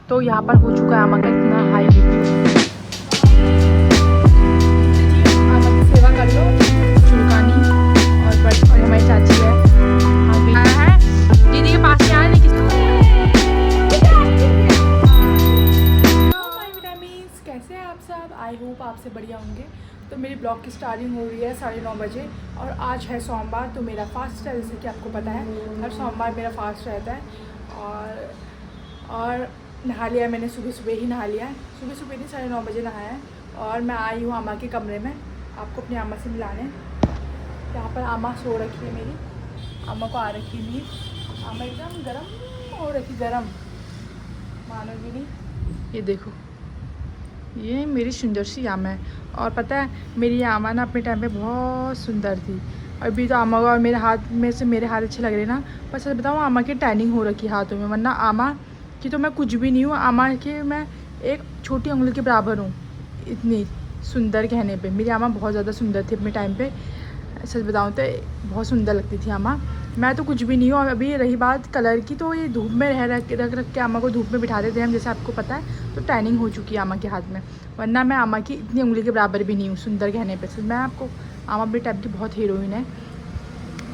तो यहाँ पर हो चुका है आमा का इतना हाई बीपी। आमा की सेवा कर लो, चुलकानी और हमारी चाची है आया है दीदी के पास में आया नहीं विटामिन्स। कैसे हैं आप सब? आई होप आपसे बढ़िया होंगे। तो मेरी ब्लॉग की स्टार्टिंग हो रही है 9:30 बजे और आज है सोमवार, तो मेरा फास्ट है जैसे कि आपको पता है, हर सोमवार मेरा फास्ट रहता है। और नहा लिया मैंने, सुबह सुबह ही नहा लिया है, सुबह नहीं 9:30 बजे नहाया है। और मैं आई हूँ आमा के कमरे में आपको अपनी आमा से मिलाने। यहाँ पर आमा सो रखी है मेरी, आमा को आ रखी नींद। आमा एकदम गर्म हो रखी, गर्म मानोगी नहीं। ये देखो, ये मेरी सुंदर सी आमा है। और पता है मेरी आमा ना अपने टाइम पे बहुत सुंदर थी। अभी तो आमा का और मेरे हाथ में से मेरे हाथ अच्छे लग रहे ना, पर सच बताऊँ आमा की टैनिंग हो रखी हाथों में, वरना आमा की तो मैं कुछ भी नहीं हूँ। आमा के मैं एक छोटी उंगली के बराबर हूँ, इतनी सुंदर कहने पे। मेरी आमा बहुत ज़्यादा सुंदर थी अपने टाइम पे, सच बताऊँ तो बहुत सुंदर लगती थी आमा। मैं तो कुछ भी नहीं हूँ। अभी रही बात कलर की, तो ये धूप में रख के आमा को धूप में बिठा देते हैं हम, जैसे आपको पता है। तो टैनिंग हो चुकी है आमा के हाथ में, वरना मैं आमा की इतनी उंगली के बराबर भी नहीं हूँ सुंदर कहने पे। मैं आपको आमा अपने टाइप की बहुत हीरोइन है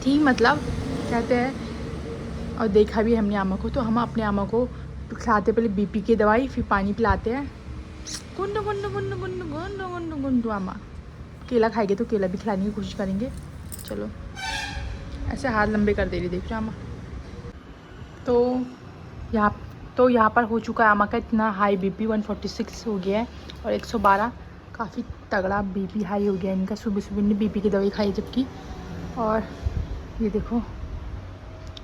थी, मतलब कहते हैं। और देखा भी हमने आमा को, तो हम अपने आमा को खिलाते पहले बीपी की दवाई, फिर पानी पिलाते हैं। गुंडू गुंडू गुंडू गुंडू गुंडू गुंडू गुंडू। आमा केला खाएंगे तो केला भी खिलाने की कोशिश करेंगे। चलो, ऐसे हाथ लंबे कर दे रही, देख रहे आमा। तो यहाँ पर हो चुका है आमा का इतना हाई बीपी, 146 हो गया है और 112, काफ़ी तगड़ा बीपी हाई हो गया इनका। सुबह सुबह ने बीपी की दवाई खाई जबकि। और ये देखो,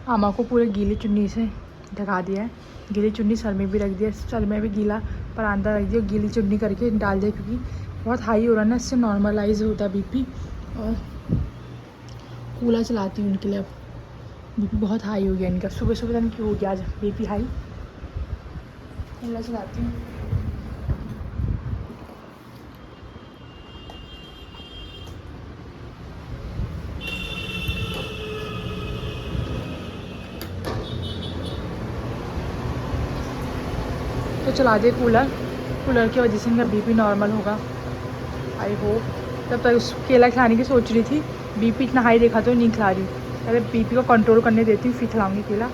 आमा को पूरे गीली चुन्नी से ढका दिया है, गीली चुन्नी सर में भी रख दिया, सर में भी गीला परांदा रख दिया, गीली चुन्नी करके डाल दिया, क्योंकि बहुत हाई हो रहा है ना, इससे नॉर्मलाइज होता है बीपी। और कूलर चलाती हूँ उनके लिए, अब बीपी बहुत हाई हो गया इनका। सुबह सुबह क्यों हो गया आज बीपी हाई, कूलर चलाती हूँ। तो चला दे कूलर, कूलर की वजह से इनका बीपी नॉर्मल होगा आई होप। तब तक उस केला खिलाने की सोच रही थी, बीपी इतना हाई देखा तो नहीं खिला रही, पहले बीपी को कंट्रोल करने देती हूँ फिर खिलाऊंगी केला।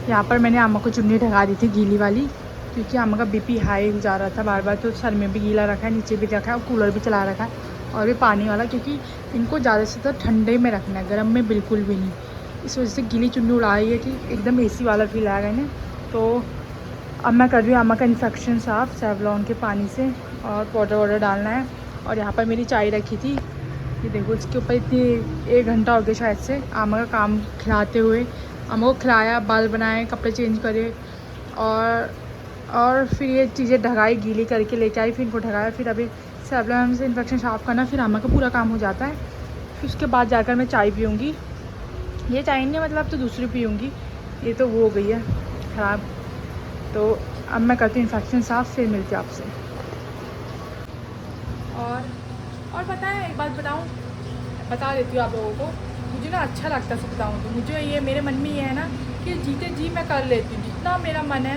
यहाँ पर मैंने अम्मा को चुन्नी ढका दी थी गीली वाली, क्योंकि अम्मा का बीपी हाई हो जा रहा था बार बार, तो सर में भी गीला रखा है, नीचे भी रखा है और कूलर भी चला रखा है और भी पानी वाला, क्योंकि इनको ज़्यादा से ज़्यादा ठंडे में रखना है, गर्म में बिल्कुल भी नहीं। इस वजह से गीली चुन्नी उड़ाई है कि एकदम एसी वाला फील आएगा इन्हें। तो अब मैं कर रही हूँ अम्मा का इन्फेक्शन साफ़ सेवलॉन के पानी से, और पाउडर वाउडर डालना है। और यहाँ पर मेरी चाय रखी थी, ये देखो इसके ऊपर इतनी 1 घंटा हो गया शायद से अम्मा का काम खिलाते हुए। अम्मा को खिलाया, बाल बनाए, कपड़े चेंज करे और फिर ये चीज़ें ढकाई, गीली करके लेके आई, फिर इनको ढकाया। फिर अभी सेवलॉन से इन्फेक्शन साफ़ करना, फिर अम्मा का पूरा काम हो जाता है। फिर उसके बाद जाकर मैं चाय पीऊँगी। ये चाय नहीं मतलब तो दूसरी पीऊँगी, ये तो वो हो गई है ख़राब। तो अब मैं करती हूँ इन्फेक्शन साफ़, फिर मिलती हूँ आपसे। और पता है एक बात बता देती हूँ आप लोगों को, मुझे ना अच्छा लगता है बताऊँ तो, मुझे ये मेरे मन में ये है ना कि जीते जी मैं कर लेती हूँ, जितना मेरा मन है,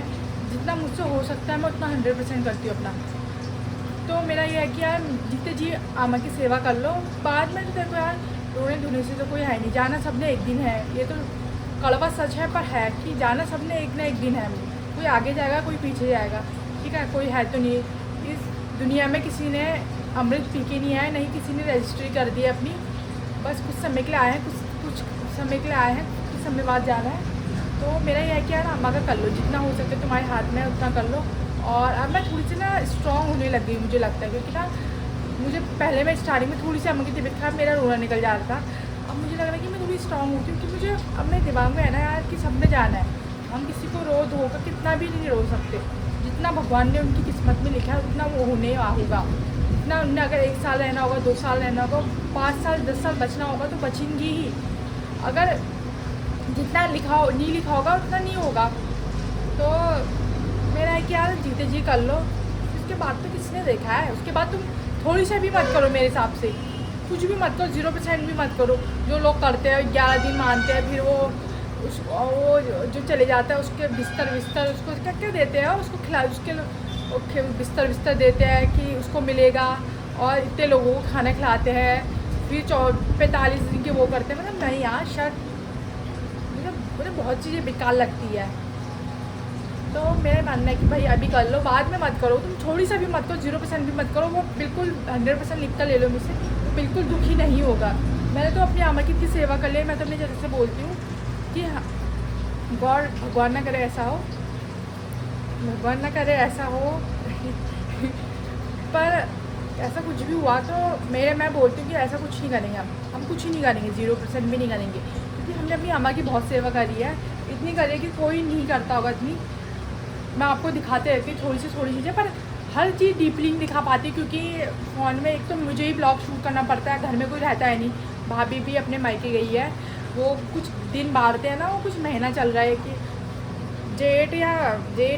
जितना मुझसे हो सकता है मैं उतना 100% करती हूँ अपना। तो मेरा ये है कि यार जीते जी अम्मा की सेवा कर लो, बाद में तो देखो यार रोने धोने से तो कोई है नहीं, जाना सबने एक दिन है, ये तो कड़वा सच है पर है कि जाना सबने एक ना एक दिन है। कोई आगे जाएगा, कोई पीछे जाएगा, ठीक है, कोई है तो नहीं इस दुनिया में, किसी ने अमृत पी के नहीं आए, नहीं किसी ने रजिस्ट्री कर दी अपनी, बस कुछ समय के लिए आए हैं, कुछ समय के लिए आए हैं, कुछ समय बाद जाना है। तो मेरा ये है कि यार अम्मा का कर लो, जितना हो सके तुम्हारे हाथ में उतना कर लो। और अब मैं थोड़ी सी ना स्ट्रॉन्ग होने लग गई मुझे लगता है, क्योंकि ना मुझे पहले मैं स्टार्टिंग में थोड़ी सी अम्मा की तबीयत खराब, मेरा रोना निकल जा रहा था। अब मुझे लग रहा है कि मैं थोड़ी स्ट्रॉन्ग हूँ, क्योंकि मुझे अब मेरे दिमाग में है ना यार कि सब में जाना है, हम किसी को रो धोकर कितना भी नहीं रो सकते, जितना भगवान ने उनकी किस्मत में लिखा है उतना वो होने होगा। इतना उनने अगर 1 साल रहना होगा, 2 साल रहना होगा, 5 साल 10 साल बचना होगा तो बचेंगी ही। अगर जितना नहीं लिखा होगा उतना नहीं होगा। तो मेरा है कि यार जीते जी कर लो, उसके बाद तो किसने देखा है, उसके बाद तुम थोड़ी सी भी मत करो, मेरे हिसाब से कुछ भी मत करो, 0% भी मत करो। जो लोग करते हैं 11 दिन मानते हैं, फिर वो जो चले जाता है उसके बिस्तर उसको क्या क्या देते हैं, उसको खिला, उसके बिस्तर देते हैं कि उसको मिलेगा, और इतने लोगों को खाना खिलाते हैं, फिर 45 दिन के वो करते हैं। मतलब नहीं यार, शर्ट मुझे बहुत चीज़ें बेकार लगती है। तो मेरा मानना है कि भाई अभी कर लो, बाद में मत करो, तुम थोड़ी सा भी मत करो, 0% भी मत करो, वो बिल्कुल 100% लिख कर ले लो मुझसे, तो बिल्कुल दुखी नहीं होगा। मैंने तो अपनी अम्मा की इतनी सेवा कर ली, मैं तो अपनी जगह से बोलती हूँ कि हाँ, भगवान ना करे ऐसा हो, भगवान ना करे ऐसा हो पर ऐसा कुछ भी हुआ तो मैं बोलती हूँ कि ऐसा कुछ नहीं करेंगे, हम कुछ ही नहीं करेंगे, 0% भी नहीं करेंगे, क्योंकि हमने अपनी अम्मा की बहुत सेवा करी है, इतनी करी कि कोई नहीं करता होगा इतनी। मैं आपको दिखाते रहती हूँ थोड़ी चीज़ें, पर हर चीज़ डीपली नहीं दिखा पाती, क्योंकि फ़ोन में एक तो मुझे ही ब्लॉग शूट करना पड़ता है, घर में कोई रहता है नहीं, भाभी भी अपने मायके गई है, वो कुछ दिन बारते हैं ना, वो कुछ महीना चल रहा है कि जेठ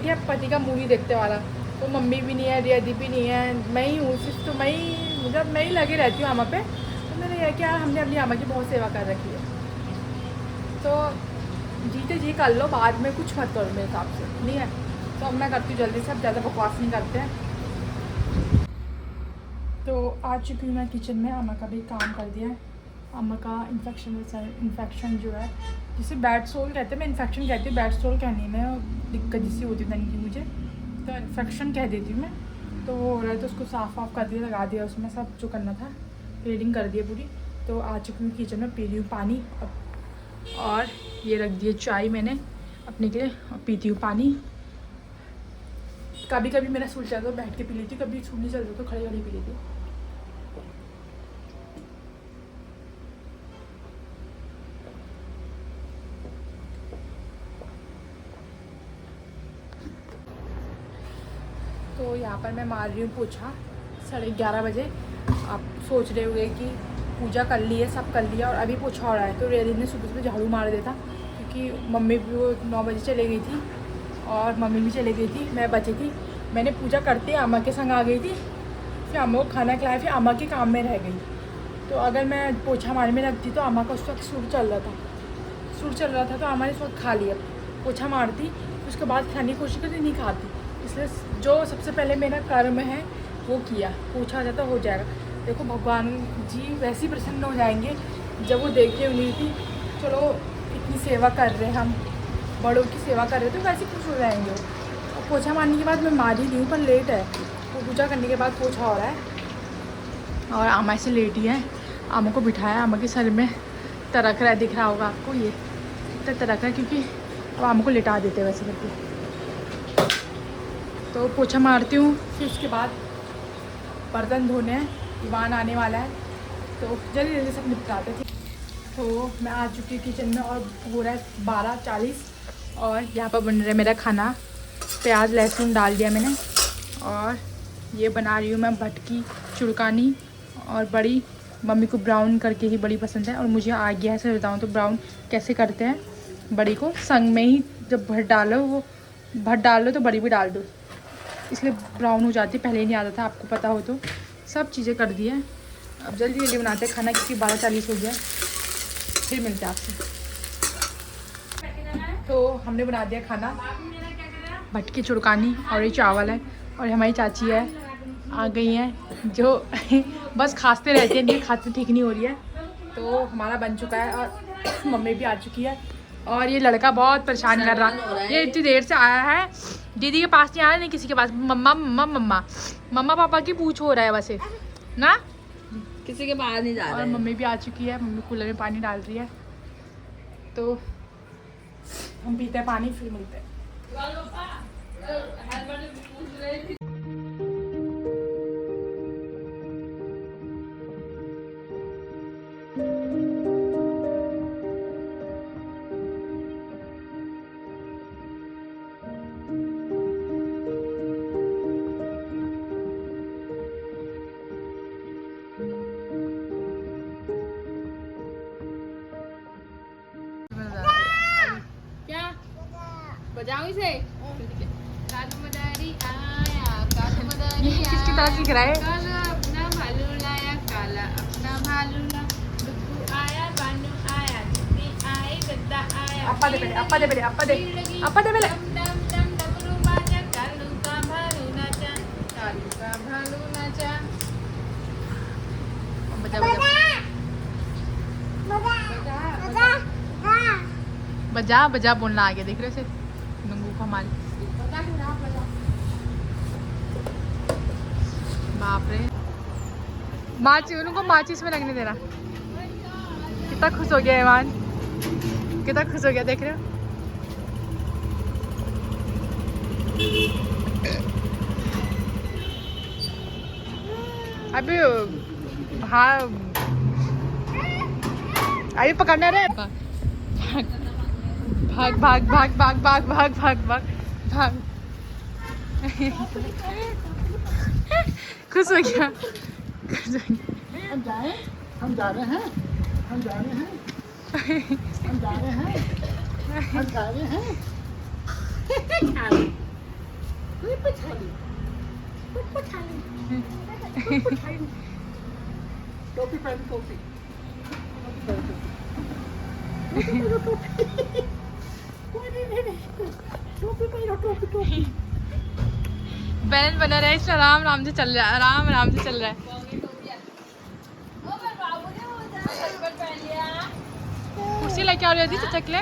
या पति का मूवी देखते वाला, तो मम्मी भी नहीं है, रियादी भी नहीं है, मैं ही हूँ सिर्फ, तो मैं ही लगी रहती हूँ अम्मा पे। तो मैंने यह कि यार हमने अपनी अम्मा की बहुत सेवा कर रखी है, तो जीते जी कर लो, बाद में कुछ मत करो मेरे हिसाब से, नहीं है। तो अब मैं करती हूँ जल्दी से, अब ज़्यादा बकवास नहीं करते हैं। तो आ चुकी हूँ मैं किचन में, अम्मा का भी काम कर दिया है। अम्मा का इन्फेक्शन जो है, जिसे बैड सोल कहते हैं, मैं इन्फेक्शन कहती हूँ, बैड सोल कहने में दिक्कत जिससे होती है की मुझे, तो इन्फेक्शन कह देती हूँ मैं। तो वो हो रहा है, तो उसको साफ़ कर दिया, लगा दिया उसमें सब जो करना था, क्लीनिंग कर दिया पूरी। तो आ चुकी हूँ किचन में, पी रही हूँ पानी, और ये रख दिए चाय मैंने अपने के लिए, और पीती हूँ पानी। कभी कभी मेरा सूल चलता तो बैठ के पी लेती हूँ, कभी सूल नहीं चलता तो खड़ी पी लेती हूँ। तो यहाँ पर मैं मार रही हूँ पोछा 11:30 बजे। आप सोच रहे होंगे कि पूजा कर ली है, सब कर लिया और अभी पोछा हो रहा है। तो रिया ने सुबह झाड़ू मार देता, क्योंकि मम्मी भी वो 9 बजे चले गई थी और मम्मी भी चले गई थी, मैं बची थी। मैंने पूजा करते अम्मा के संग आ गई थी, फिर अम्मा को खाना खिलाया, फिर अम्मा के काम में रह गई। तो अगर मैं पोछा मारने में लगती तो अम्मा का उस वक्त सूट चल रहा था, तो अम्मा ने उस वक्त खा लिया। पोछा मारती, उसके बाद खाने की कोशिश करती, नहीं खाती। इसलिए जो सबसे पहले मेरा कर्म है वो किया, पूछा जाता हो जाएगा। देखो भगवान जी वैसे ही प्रसन्न हो जाएंगे जब वो देख के उम्मीद थी चलो इतनी सेवा कर रहे हैं हम, बड़ों की सेवा कर रहे हो तो वैसे खुश हो जाएंगे वो। और पोछा मारने के बाद मैं मार ही दी हूँ, पर लेट है, वो पूजा करने के बाद पोछा हो रहा है। और आमा से लेटी है, आमा को बिठाया, आमा के सर में तरक रहा है, दिख रहा होगा आपको, ये इतना तरक रहा है क्योंकि अब आमा को लिटा देते हैं वैसे करके। तो पोछा मारती हूँ, फिर उसके बाद बर्तन धोने हैं, ईवान आने वाला है तो जल्दी जल्दी सब निपटाते थे। तो मैं आ चुकी हूँ किचन में और हो रहा है 12:40 और यहाँ पर बन रहा है मेरा खाना। प्याज लहसुन डाल दिया मैंने और ये बना रही हूँ मैं भटकी चुड़कानी और बड़ी। मम्मी को ब्राउन करके ही बड़ी पसंद है और मुझे आ गया है, सर बताऊँ तो ब्राउन कैसे करते हैं। बड़ी को संग में ही जब भट डालो, वो भट डाल लो तो बड़ी भी डाल दो, इसलिए ब्राउन हो जाती है। पहले ही नहीं आता था, आपको पता हो तो। सब चीज़ें कर दी है, अब जल्दी जल्दी बनाते हैं खाना क्योंकि 12:40 हो गया। फिर मिलते हैं आपसे। तो हमने बना दिया खाना, भटकी चुड़कानी और ये चावल है। और हमारी चाची है आ गई हैं जो बस खांसते रहते हैं, इनकी खांसी ठीक नहीं हो रही है। तो हमारा बन चुका है और मम्मी भी आ चुकी है। और ये लड़का बहुत परेशान कर रहा है, ये इतनी देर से आया है, दीदी के पास नहीं आया, नहीं किसी के पास। मम्मा मम्मा मम्मा मम्मा पापा की पूछ हो रहा है वैसे ना, किसी के बाहर नहीं जा रहा। और मम्मी भी आ चुकी है, मम्मी कूलर में पानी डाल रही है। तो हम पीते हैं पानी, फिर मिलते हैं। बजाओ इसे। कालू मदारी आया, कालू मदारी ये किसकी तरह सीख रहा है? काला अपना भालू लाया, काला अपना भालू ला, डुक्कू आया, बानू आया, दीदी आई, दद्दा आया। अप्पा दे बेले, अप्पा दे बेले, अप्पा दे, अप्पा दे बेले। डम डम डमरू बाजा, कालू का भालू नाचा, कालू का भालू नाचा। बजा बजा बजा बजा बोलना आ गया, देख रहे हो नंगू को हमारे। बाप रे, माचिस, उनको माचिस में लगने दे रहा। कितना खुश हो गया ईवान, कितना खुश हो गया, देख रहे हो। अभी हाँ, अभी पकड़ना रे, भाग भाग भाग भाग भाग भाग भाग भाग भाग। खुश हो गया, हम जा रहे हैं, हम जा रहे हैं, हम जा रहे हैं, हम जा रहे हैं, हम जा रहे हैं। टोपी पहन, टोपी टोपी पहनो, टोपी टोपी। बैलेंस बना रहा है, इसलिए आराम आराम से चल रहा है, आराम आराम से चल रहा है। कुर्सी लेके आ रही थी चकले।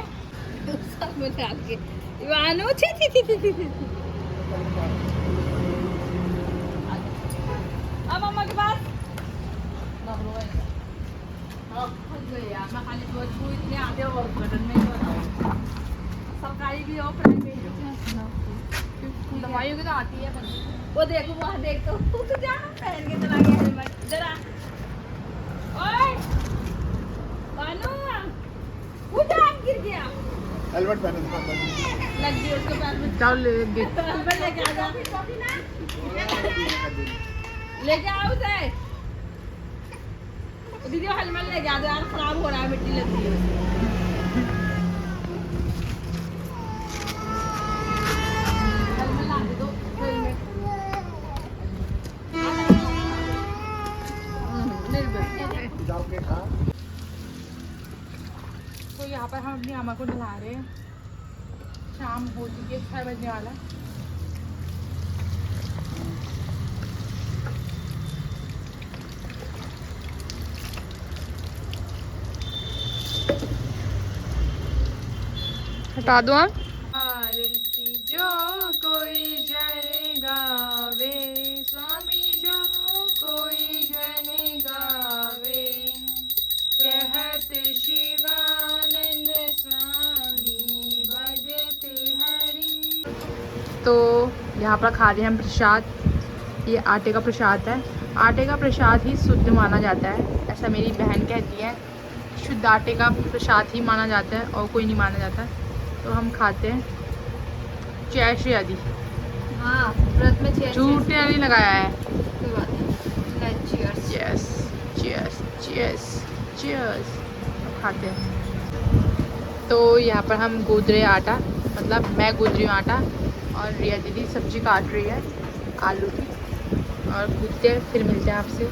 अब मम्मा के पास इतने आते हो सरकारी भी हो, प्राइवेट दवाइयों की तो आती है। वो देखो, वहाँ देख तो तू जा पहन के चला गया हेलमेट। जरा ओए बानू, वो जान गिर गया, हेलमेट पहने लग गई उसके पैर में। जाओ ले हेलमेट लेके आ जा, लेके आओ उसे। दीदी हेलमेट लेके आ दो यार, खराब हो रहा है, मिट्टी लग रही है। हेलमेट ला दे दो, हेलमेट जाओ के खा। तो यहाँ पर हम अपनी अम्मा को नहला रहे हैं। शाम हो चुकी है, 6 बजने वाला है। हटा दो आप। यहाँ पर खा रहे हैं हम प्रसाद। ये आटे का प्रसाद है। आटे का प्रसाद ही शुद्ध माना जाता है, ऐसा मेरी बहन कहती है। शुद्ध आटे का प्रसाद ही माना जाता है और कोई नहीं माना जाता। तो हम खाते हैं। जय श्री आदि। हाँ, व्रत में झूठ नहीं लगाया है। कोई बात नहीं। Cheers. Cheers cheers cheers cheers. खाते हैं। तो यहाँ पर हम गूंद रहे आटा, मतलब मैं गूंद रही हूँ आटा और रिया दीदी सब्जी काट रही है आलू की। और कूदते फिर मिलते हैं आपसे।